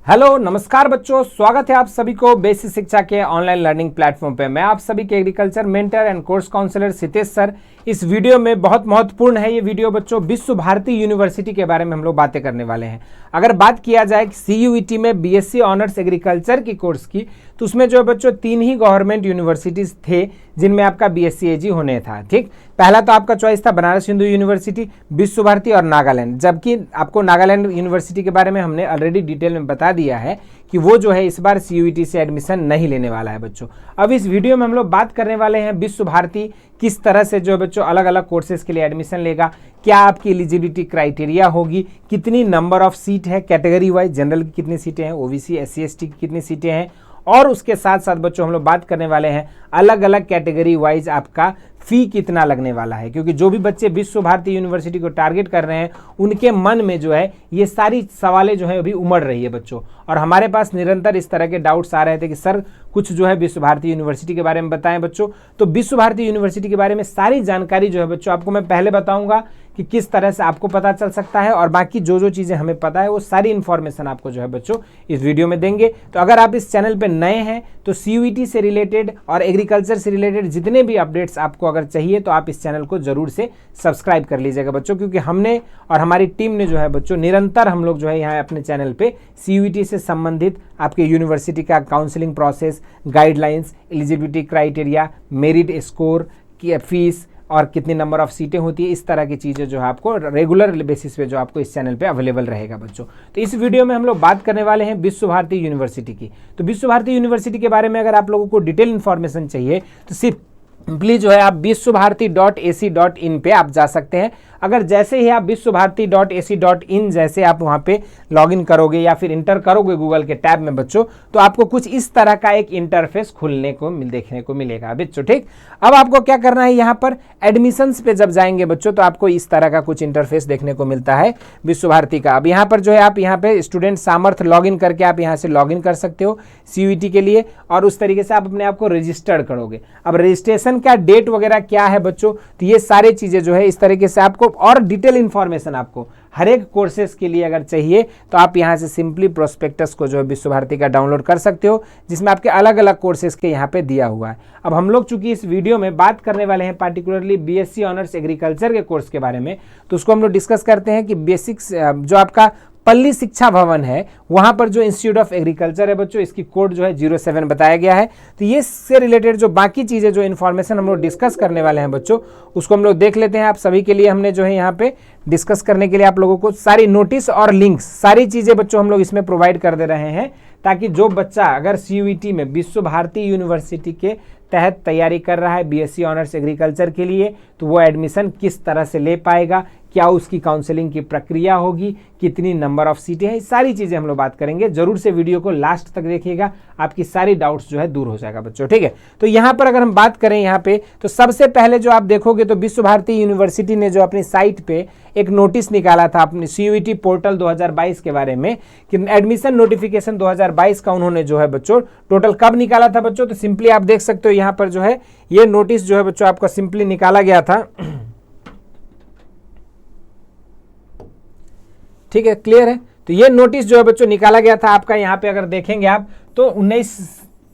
Hello नमस्कार बच्चों, स्वागत है आप सभी को बेसिक शिक्षा के ऑनलाइन लर्निंग प्लेटफॉर्म पे। मैं आप सभी के agriculture mentor and course counsellor Sitesh sir. इस वीडियो में बहुत महत्वपूर्ण है ये वीडियो बच्चों, विश्व भारती यूनिवर्सिटी के बारे में हम लोग बातें करने वाले हैं। अगर बात किया जाए CUET में बीएससी ऑनर्स एग्रीकल्चर की कोर्स की, तो उसमें जो बच्चों 3 ही गवर्नमेंट यूनिवर्सिटीज थे जिनमें आपका BSc AG होने था। ठीक, पहला तो आपका चॉइस था बनारस हिंदू यूनिवर्सिटी, विश्व भारती और नागालैंड। जबकि आपको नागालैंड यूनिवर्सिटी के बारे में हमने ऑलरेडी डिटेल में बता दिया है कि वो जो है इस बार CUET से एडमिशन नहीं लेने वाला है बच्चों। अब इस वीडियो में हम लोग बात करने वाले हैं विश्व भारती किस तरह से जो बच्चों अलग अलग कोर्सेज के लिए एडमिशन लेगा, क्या आपकी एलिजिबिलिटी क्राइटेरिया होगी, कितनी नंबर ऑफ सीट है कैटेगरी वाइज, जनरल की कितनी सीटें हैं, OBC SC ST की कितनी सीटें हैं, और उसके साथ साथ बच्चों हम लोग बात करने वाले हैं अलग अलग कैटेगरी वाइज आपका फी कितना लगने वाला है। क्योंकि जो भी बच्चे विश्व भारती यूनिवर्सिटी को टारगेट कर रहे हैं उनके मन में जो है ये सारी सवालें जो है अभी उमड़ रही है बच्चों, और हमारे पास निरंतर इस तरह के डाउट्स आ रहे थे कि सर कुछ जो है विश्व भारती यूनिवर्सिटी के बारे में बताएं बच्चों। तो विश्व भारती यूनिवर्सिटी के बारे में सारी जानकारी जो है बच्चों आपको मैं पहले बताऊंगा कि किस तरह से आपको पता चल सकता है, और बाकी जो जो चीज़ें हमें पता है वो सारी इन्फॉर्मेशन आपको जो है बच्चों इस वीडियो में देंगे। तो अगर आप इस चैनल पे नए हैं तो CUET से रिलेटेड और एग्रीकल्चर से रिलेटेड जितने भी अपडेट्स आपको अगर चाहिए तो आप इस चैनल को जरूर से सब्सक्राइब कर लीजिएगा बच्चों, क्योंकि हमने और हमारी टीम ने जो है बच्चों निरंतर हम लोग जो है यहाँ अपने चैनल पे CUET से संबंधित आपके यूनिवर्सिटी का counselling process, guidelines, eligibility criteria, merit score की फीस और कितनी नंबर ऑफ सीटें होती है, इस तरह की चीज़ें जो है आपको रेगुलर बेसिस पे जो आपको इस चैनल पे अवेलेबल रहेगा बच्चों। तो इस वीडियो में हम लोग बात करने वाले हैं विश्व भारती यूनिवर्सिटी की। तो विश्व भारती यूनिवर्सिटी के बारे में अगर आप लोगों को डिटेल इन्फॉर्मेशन चाहिए तो सिंपली जो है आप विश्वभारती.ac.in पे आप जा सकते हैं। अगर जैसे ही आप विश्वभारती.ac.in जैसे आप वहाँ पे लॉगिन करोगे या फिर इंटर करोगे गूगल के टैब में बच्चों, तो आपको कुछ इस तरह का एक इंटरफेस खुलने को देखने को मिलेगा बच्चों। ठीक, अब आपको क्या करना है, यहाँ पर एडमिशन्स पे जब जाएंगे बच्चों तो आपको इस तरह का कुछ इंटरफेस देखने को मिलता है विश्व भारती का। अब यहाँ पर जो है आप यहाँ पे स्टूडेंट सामर्थ्य लॉगिन करके आप यहाँ से लॉगिन कर सकते हो CUET के लिए, और उस तरीके से आप अपने आप को रजिस्टर्ड करोगे। अब रजिस्ट्रेशन का डेट वगैरह क्या है बच्चों, तो ये सारी चीज़ें जो है इस तरीके से आपको, और डिटेल इन्फॉर्मेशन आपको हर एक कोर्सेज के लिए अगर चाहिए तो आप यहाँ से सिंपली प्रोस्पेक्टस को जो है विश्व भारती का डाउनलोड कर सकते हो, जिसमें आपके अलग अलग कोर्सेज के यहाँ पे दिया हुआ है। अब हम लोग चूंकि इस वीडियो में बात करने वाले हैं पार्टिकुलरली BSc ऑनर्स एग्रीकल्चर के कोर्स के बारे में, तो उसको हम लोग डिस्कस करते हैं कि बेसिक्स जो आपका पल्ली शिक्षा भवन है वहाँ पर जो इंस्टीट्यूट ऑफ एग्रीकल्चर है बच्चों, इसकी कोड जो है 07 बताया गया है। तो ये से रिलेटेड जो बाकी चीज़ें जो इन्फॉर्मेशन हम लोग डिस्कस करने वाले हैं बच्चों, उसको हम लोग देख लेते हैं। आप सभी के लिए हमने जो है यहाँ पे डिस्कस करने के लिए आप लोगों को सारी नोटिस और लिंक्स सारी चीज़ें बच्चों हम लोग इसमें प्रोवाइड कर दे रहे हैं, ताकि जो बच्चा अगर CUET में विश्व भारती यूनिवर्सिटी के तहत तैयारी कर रहा है BSc ऑनर्स एग्रीकल्चर के लिए, तो वो एडमिशन किस तरह से ले पाएगा, क्या उसकी काउंसलिंग की प्रक्रिया होगी, कितनी नंबर ऑफ सीटें हैं, सारी चीज़ें हम लोग बात करेंगे। जरूर से वीडियो को लास्ट तक देखिएगा, आपकी सारी डाउट्स जो है दूर हो जाएगा बच्चों। ठीक है, तो यहाँ पर अगर हम बात करें यहाँ पे, तो सबसे पहले जो आप देखोगे तो विश्व भारती यूनिवर्सिटी ने जो अपनी साइट पे एक नोटिस निकाला था अपने CUET पोर्टल 2022 के बारे में, कि एडमिशन नोटिफिकेशन 2022 का उन्होंने जो है बच्चों टोटल कब निकाला था बच्चों, तो सिंपली आप देख सकते हो यहाँ पर जो है ये नोटिस जो है बच्चों आपका सिंपली निकाला गया था। ठीक है, क्लियर है। तो ये नोटिस जो है बच्चों निकाला गया था आपका, यहाँ पे अगर देखेंगे आप तो 19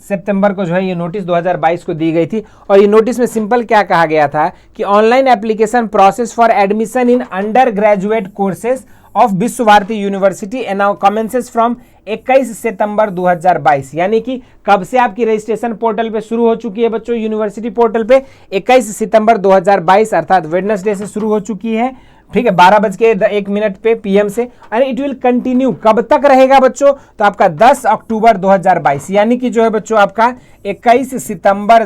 सितंबर को जो है ये नोटिस 2022 को दी गई थी। और ये नोटिस में सिंपल क्या कहा गया था कि online application process for admission in under graduate courses of Vishwa Bharati university now commences from 21 September 2022। यानी कि कब से आपकी रजिस्ट्रेशन पोर्टल पे शुरू हो चुकी है बच्चों, यूनिवर्सिटी पोर्टल पे 21 सितंबर 2022 अर्थात वेडनेसडे से शुरू हो चुकी है। ठीक है, 12:01 पे PM से, अरे इट विल कंटिन्यू कब तक रहेगा बच्चों, तो आपका 10 अक्टूबर 2022, यानी कि जो है बच्चों आपका 21 सितंबर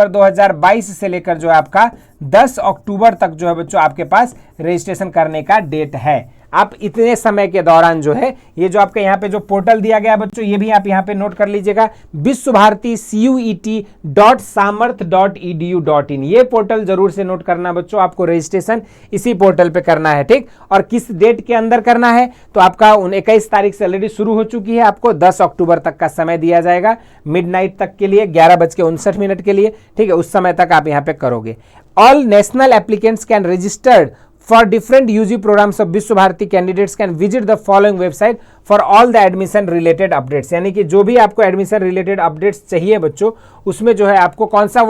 2022 से लेकर जो है आपका 10 अक्टूबर तक जो है बच्चों आपके पास रजिस्ट्रेशन करने का डेट है। आप इतने समय के दौरान जो है ये जो आपके यहाँ पे जो पोर्टल दिया गया बच्चों, ये भी आप यहाँ पे नोट कर लीजिएगा, विश्व भारती CUET.samarth.edu.in, ये पोर्टल जरूर से नोट करना बच्चों, आपको रजिस्ट्रेशन इसी पोर्टल पे करना है। ठीक, और किस डेट के अंदर करना है, तो आपका 21 तारीख से ऑलरेडी शुरू हो चुकी है, आपको 10 अक्टूबर तक का समय दिया जाएगा, मिडनाइट तक के लिए 11:59 के लिए। ठीक है, उस समय तक आप यहाँ पे करोगे। All national applicants can registered For different UG programs of विश्व Bharti candidates can visit the following website for all the admission related updates। यानी कि जो भी आपको एडमिशन रिलेटेड अपडेट्स चाहिए बच्चों, उसमें जो है आपको कौन सा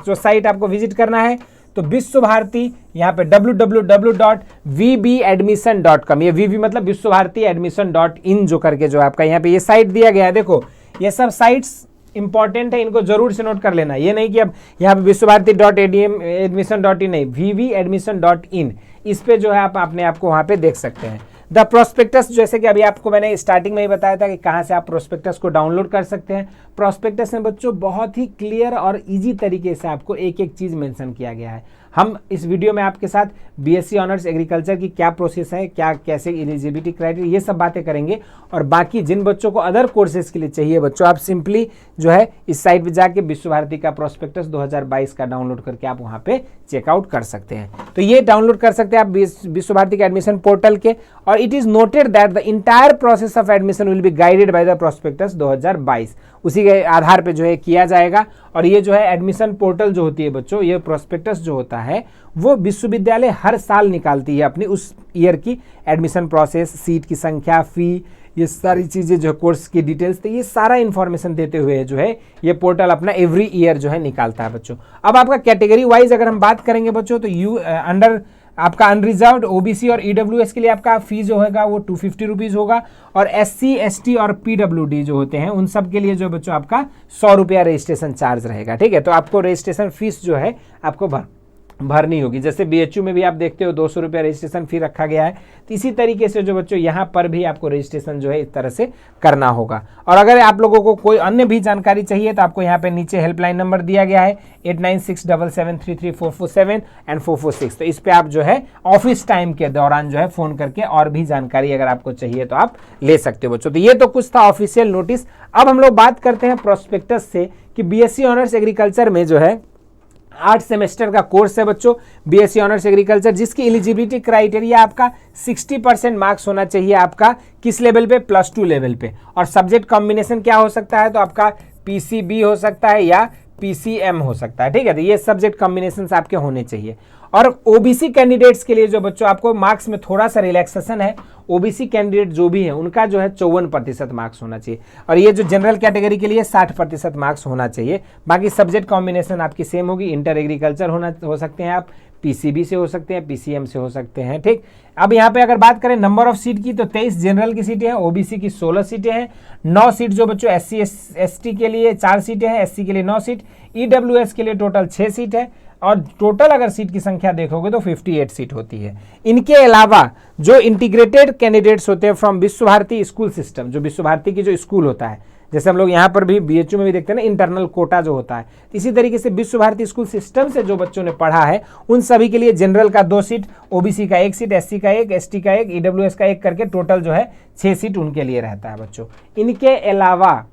जो साइट आपको विजिट करना है, तो विश्व भारती यहाँ पे www.vbadmission.com, ये VB मतलब विश्व भारती admission.in जो करके जो आपका यहाँ पे ये साइट दिया गया है। देखो ये सब साइट्स इंपॉर्टेंट है, इनको जरूर से नोट कर लेना। ये नहीं कि अब यहाँ पे विश्व भारती .admission.in नहीं, vbadmission.in, इस पे जो है आप अपने आप को वहाँ पे देख सकते हैं। द प्रोस्पेक्टस, जैसे कि अभी आपको मैंने स्टार्टिंग में ही बताया था कि कहाँ से आप प्रोस्पेक्टस को डाउनलोड कर सकते हैं। प्रोस्पेक्टस में बच्चों बहुत ही क्लियर और इजी तरीके से आपको एक एक चीज़ मेंशन किया गया है। हम इस वीडियो में आपके साथ बीएससी ऑनर्स एग्रीकल्चर की क्या प्रोसेस है, क्या कैसे एलिजिबिलिटी क्राइटेरिया, ये सब बातें करेंगे। और बाकी जिन बच्चों को अदर कोर्सेज के लिए चाहिए बच्चों, आप सिंपली जो है इस साइट पे जाके विश्व भारती का प्रोस्पेक्टस 2022 का डाउनलोड करके आप वहाँ पे चेकआउट कर सकते हैं। तो ये डाउनलोड कर सकते हैं आप विश्व भारती के एडमिशन पोर्टल के। और it is noted that the entire process of admission will be guided by the prospectus 2022, उसी के आधार पे जो है किया जाएगा। और ये जो है एडमिशन पोर्टल जो होती है बच्चों, ये प्रोस्पेक्टस जो होता है वो विश्वविद्यालय हर साल निकालती है अपनी उस ईयर की एडमिशन प्रोसेस, सीट की संख्या, फी, ये सारी चीज़ें जो कोर्स की डिटेल्स, तो ये सारा इन्फॉर्मेशन देते हुए जो है ये पोर्टल अपना एवरी ईयर जो है निकालता है बच्चों। अब आपका कैटेगरी वाइज अगर हम बात करेंगे बच्चों, तो अंडर आपका अनरिजर्व्ड, ओबीसी और ईडब्ल्यूएस के लिए आपका फीस जो होगा वो 250 रुपीज़ होगा। और एससी, एसटी और पीडब्ल्यूडी जो होते हैं उन सब के लिए जो बच्चों आपका 100 रुपया रजिस्ट्रेशन चार्ज रहेगा। ठीक है, तो आपको रजिस्ट्रेशन फीस जो है आपको भरनी होगी। जैसे बीएचयू में भी आप देखते हो 200 रुपया रजिस्ट्रेशन फी रखा गया है, तो इसी तरीके से जो बच्चों यहाँ पर भी आपको रजिस्ट्रेशन जो है इस तरह से करना होगा। और अगर आप लोगों को कोई अन्य भी जानकारी चाहिए तो आपको यहाँ पे नीचे हेल्पलाइन नंबर दिया गया है 8967733447 एंड 446, तो इस पे आप जो है ऑफिस टाइम के दौरान जो है फ़ोन करके और भी जानकारी अगर आपको चाहिए तो आप ले सकते हो बच्चों। तो ये तो कुछ था ऑफिशियल नोटिस। अब हम लोग बात करते हैं प्रोस्पेक्टस से कि बीएससी ऑनर्स एग्रीकल्चर में जो है 8 सेमेस्टर का कोर्स है बच्चों, बीएससी ऑनर्स एग्रीकल्चर, जिसकी एलिजिबिलिटी क्राइटेरिया आपका 60% मार्क्स होना चाहिए आपका किस लेवल पे, +2 लेवल पे। और सब्जेक्ट कॉम्बिनेशन क्या हो सकता है, तो आपका पीसीबी हो सकता है या पीसीएम हो सकता है। ठीक है, तो ये सब्जेक्ट कॉम्बिनेशन आपके होने चाहिए। और ओबीसी कैंडिडेट्स के लिए जो बच्चों आपको मार्क्स में थोड़ा सा रिलैक्सेशन है, ओबीसी कैंडिडेट जो भी है उनका जो है 54% मार्क्स होना चाहिए। और ये जो जनरल कैटेगरी के लिए 60% मार्क्स होना चाहिए। बाकी सब्जेक्ट कॉम्बिनेशन आपकी सेम होगी, इंटर एग्रीकल्चर हो सकते हैं आप, पीसीबी से हो सकते हैं, पीसीएम से हो सकते हैं। ठीक, अब यहाँ पे अगर बात करें नंबर ऑफ सीट की, तो 23 जनरल की सीटें हैं, ओबीसी की 16 सीटें हैं, 9 सीट जो बच्चों एससी एसटी के लिए 4 सीटें हैं, एससी के लिए 9 सीट, ईडब्ल्यूएस के लिए टोटल 6 सीट है। और टोटल अगर सीट की संख्या देखोगे तो 58 सीट होती है। इनके अलावा जो इंटीग्रेटेड कैंडिडेट्स होते हैं फ्रॉम विश्व भारती स्कूल सिस्टम, जो विश्व भारती की जो स्कूल होता है, जैसे हम लोग यहाँ पर भी बीएचयू में भी देखते हैं ना इंटरनल कोटा जो होता है, इसी तरीके से विश्व भारती स्कूल सिस्टम से जो बच्चों ने पढ़ा है उन सभी के लिए जनरल का 2 सीट, ओबीसी का 1 सीट, एससी का 1, एसटी का 1, ईडब्ल्यूएस का 1 करके टोटल जो है 6 सीट उनके लिए रहता है बच्चों। इनके अलावा,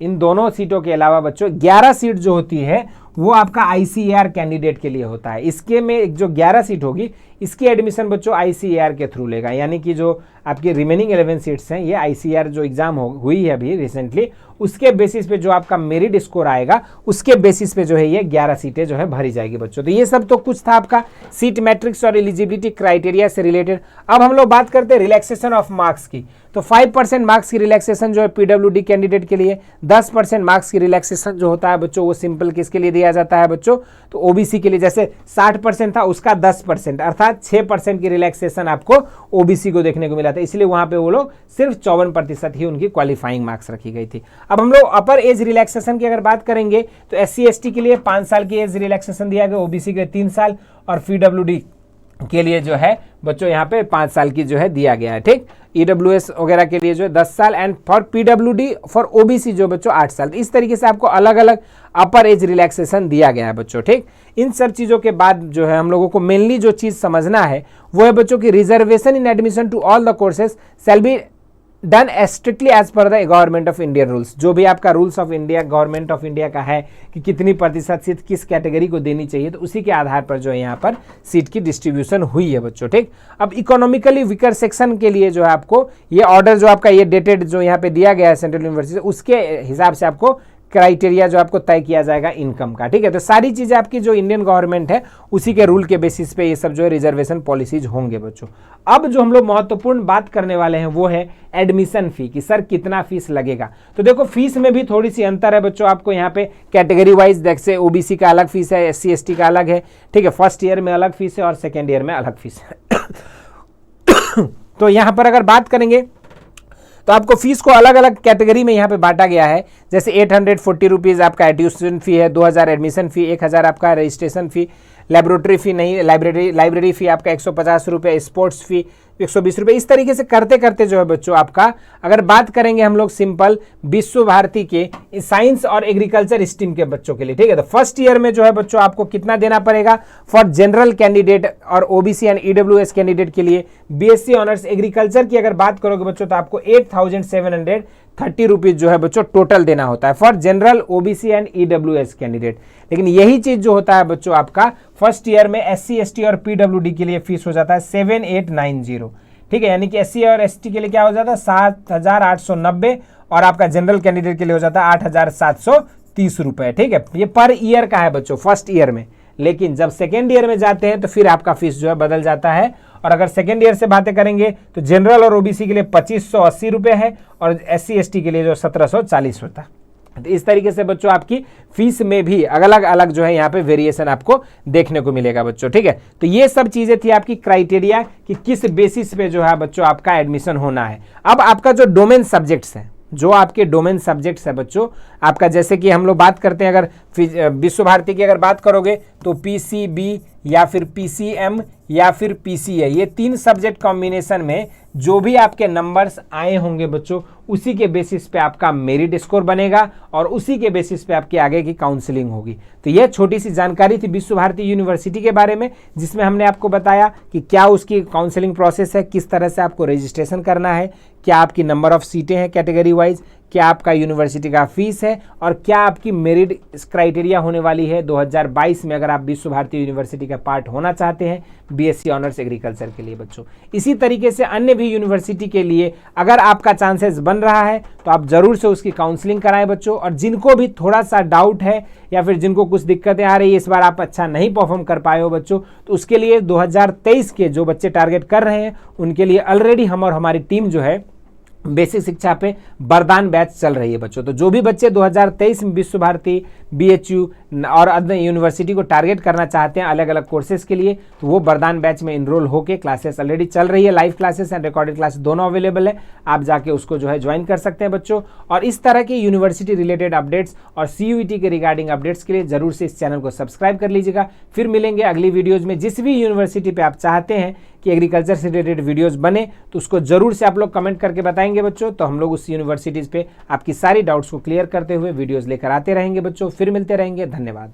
इन दोनों सीटों के अलावा बच्चों 11 सीट जो होती है वो आपका आईसीएआर कैंडिडेट के लिए होता है। इसके में जो 11 सीट होगी इसकी एडमिशन बच्चों आईसीएआर के थ्रू लेगा, यानी कि जो आपकी रिमेनिंग 11 सीट्स हैं ये आईसीएआर जो एग्जाम हुई है अभी रिसेंटली, उसके बेसिस पे जो आपका मेरिट स्कोर आएगा उसके बेसिस पे जो है ये 11 सीटें जो है भरी जाएगी बच्चों। तो ये सब तो कुछ था आपका सीट मैट्रिक्स और एलिजिबिलिटी क्राइटेरिया से रिलेटेड। अब हम लोग बात करते हैं रिलैक्सेशन ऑफ मार्क्स की। तो 5% मार्क्स की रिलैक्सेशन जो है पीडब्ल्यूडी कैंडिडेट के लिए, 10% मार्क्स की रिलैक्सेशन जो होता है बच्चों वो सिंपल किसके लिए दिया जाता है बच्चों, तो ओबीसी के लिए। जैसे 60% था उसका 10%, अर्थात 6% की रिलैक्सेशन आपको ओबीसी को देखने को मिला था, इसलिए वहां पे वो लोग सिर्फ 54% ही उनकी क्वालिफाइंग मार्क्स रखी गई थी। अब हम लोग अपर एज रिलैक्सेशन की अगर बात करेंगे तो एससी एसटी के लिए 5 साल की एज रिलैक्सेशन दिया गया, ओबीसी के लिए 3 साल और पीडब्ल्यूडी के लिए जो है बच्चों यहाँ पे 5 साल की जो है दिया गया है। ठीक, ईडब्ल्यूएस वगैरह के लिए जो है 10 साल and for PWD for OBC जो बच्चों 8 साल। इस तरीके से आपको अलग अलग अपर एज रिलैक्सेशन दिया गया है बच्चों। ठीक, इन सब चीज़ों के बाद जो है हम लोगों को मेनली जो चीज़ समझना है वो है बच्चों की reservation in admission to all the courses shall be done strictly as per the government of India rules. जो भी आपका rules of India, government of India का है कि कितनी प्रतिशत सीट किस कैटेगरी को देनी चाहिए, तो उसी के आधार पर जो है यहाँ पर सीट की डिस्ट्रीब्यूशन हुई है बच्चों। ठीक, अब इकोनॉमिकली वीकर सेक्शन के लिए जो है आपको ये ऑर्डर जो आपका ये डेटेड जो यहाँ पे दिया गया है सेंट्रल यूनिवर्सिटी, उसके हिसाब से आपको क्राइटेरिया जो आपको तय किया जाएगा इनकम का, ठीक है। तो सारी चीज़ें आपकी जो इंडियन गवर्नमेंट है उसी के रूल के बेसिस पे ये सब जो है रिजर्वेशन पॉलिसीज होंगे बच्चों। अब जो हम लोग महत्वपूर्ण बात करने वाले हैं वो है एडमिशन फी, कि सर कितना फीस लगेगा। तो देखो फीस में भी थोड़ी सी अंतर है बच्चों, आपको यहाँ पे कैटेगरी वाइज देख से ओबीसी का अलग फीस है, SC ST का अलग है, ठीक है। फर्स्ट ईयर में अलग फीस है और सेकेंड ईयर में अलग फीस है। तो यहाँ पर अगर बात करेंगे तो आपको फीस को अलग अलग कैटेगरी में यहाँ पे बांटा गया है। जैसे 840 रुपीज़ आपका एडमिशन फी है, 2000 एडमिशन फी, 1000 आपका रजिस्ट्रेशन फी, लेबोरेटरी फी नहीं, लाइब्रेरी फी आपका 150 रुपये, स्पोर्ट्स फी 120 रुपये। इस तरीके से करते करते जो है बच्चों आपका, अगर बात करेंगे हम लोग सिंपल विश्व भारती के साइंस और एग्रीकल्चर स्ट्रीम के बच्चों के लिए, ठीक है। तो फर्स्ट ईयर में जो है बच्चों आपको कितना देना पड़ेगा फॉर जनरल कैंडिडेट और ओबीसी एंड ईडब्ल्यूएस कैंडिडेट के लिए बीएससी ऑनर्स एग्रीकल्चर की अगर बात करोगे बच्चों तो आपको 8730 रुपीज जो है बच्चों टोटल देना होता है for general OBC and EWS candidate. लेकिन यही चीज जो होता है बच्चों आपका फर्स्ट ईयर में SC ST और PWD के लिए फीस हो जाता है 7890, ठीक है। यानी कि SC और ST के लिए क्या हो जाता है 7890 और आपका जनरल कैंडिडेट के लिए हो जाता है 8730 रुपए, ठीक है। ये पर ईयर का है बच्चों फर्स्ट ईयर में। लेकिन जब सेकेंड ईयर में जाते हैं तो फिर आपका फीस जो है बदल जाता है। और अगर सेकेंड ईयर से बातें करेंगे तो जनरल और ओबीसी के लिए 2580 रुपये है और SC ST के लिए जो 1740 होता है। तो इस तरीके से बच्चों आपकी फीस में भी अलग अलग जो है यहाँ पे वेरिएशन आपको देखने को मिलेगा बच्चों, ठीक है। तो ये सब चीजें थी आपकी क्राइटेरिया कि किस बेसिस पे जो है बच्चों आपका एडमिशन होना है। अब आपका जो डोमेन सब्जेक्ट्स है, जो आपके डोमेन सब्जेक्ट्स है बच्चों आपका, जैसे कि हम लोग बात करते हैं अगर विश्व भारती की अगर बात करोगे तो PCB या फिर PCM या फिर PCA, ये 3 सब्जेक्ट कॉम्बिनेशन में जो भी आपके नंबर्स आए होंगे बच्चों उसी के बेसिस पे आपका मेरिट स्कोर बनेगा और उसी के बेसिस पे आपकी आगे की काउंसलिंग होगी। तो यह छोटी सी जानकारी थी विश्व भारती यूनिवर्सिटी के बारे में, जिसमें हमने आपको बताया कि क्या उसकी काउंसलिंग प्रोसेस है, किस तरह से आपको रजिस्ट्रेशन करना है, क्या आपकी नंबर ऑफ सीटें हैं कैटेगरी वाइज, क्या आपका यूनिवर्सिटी का फीस है और क्या आपकी मेरिट क्राइटेरिया होने वाली है 2022 में अगर आप विश्व भारती यूनिवर्सिटी का पार्ट होना चाहते हैं बीएससी ऑनर्स एग्रीकल्चर के लिए बच्चों। इसी तरीके से अन्य भी यूनिवर्सिटी के लिए अगर आपका चांसेस बन रहा है तो आप जरूर से उसकी काउंसलिंग कराएं बच्चों। और जिनको भी थोड़ा सा डाउट है या फिर जिनको कुछ दिक्कतें आ रही है, इस बार आप अच्छा नहीं परफॉर्म कर पाए हो बच्चों, तो उसके लिए 2023 के जो बच्चे टारगेट कर रहे हैं उनके लिए ऑलरेडी हम और हमारी टीम जो है बेसिक शिक्षा पे वरदान बैच चल रही है बच्चों। तो जो भी बच्चे 2023 में विश्व भारती, BHU और अन्य यूनिवर्सिटी को टारगेट करना चाहते हैं अलग अलग कोर्सेज के लिए, तो वो वरदान बैच में इनरोल होकर क्लासेस ऑलरेडी चल रही है, live classes and recorded classes दोनों अवेलेबल है, आप जाके उसको जो है ज्वाइन कर सकते हैं बच्चों। और इस तरह के यूनिवर्सिटी रिलेटेड अपडेट्स और CUET के रिगार्डिंग अपडेट्स के लिए जरूर से इस चैनल को सब्सक्राइब कर लीजिएगा। फिर मिलेंगे अगली वीडियोज में। जिस भी यूनिवर्सिटी पे आप चाहते हैं कि एग्रीकल्चर से रिलेटेड वीडियोस बने तो उसको जरूर से आप लोग कमेंट करके बताएंगे बच्चों, तो हम लोग उस यूनिवर्सिटीज़ पे आपकी सारी डाउट्स को क्लियर करते हुए वीडियोस लेकर आते रहेंगे बच्चों। फिर मिलते रहेंगे, धन्यवाद।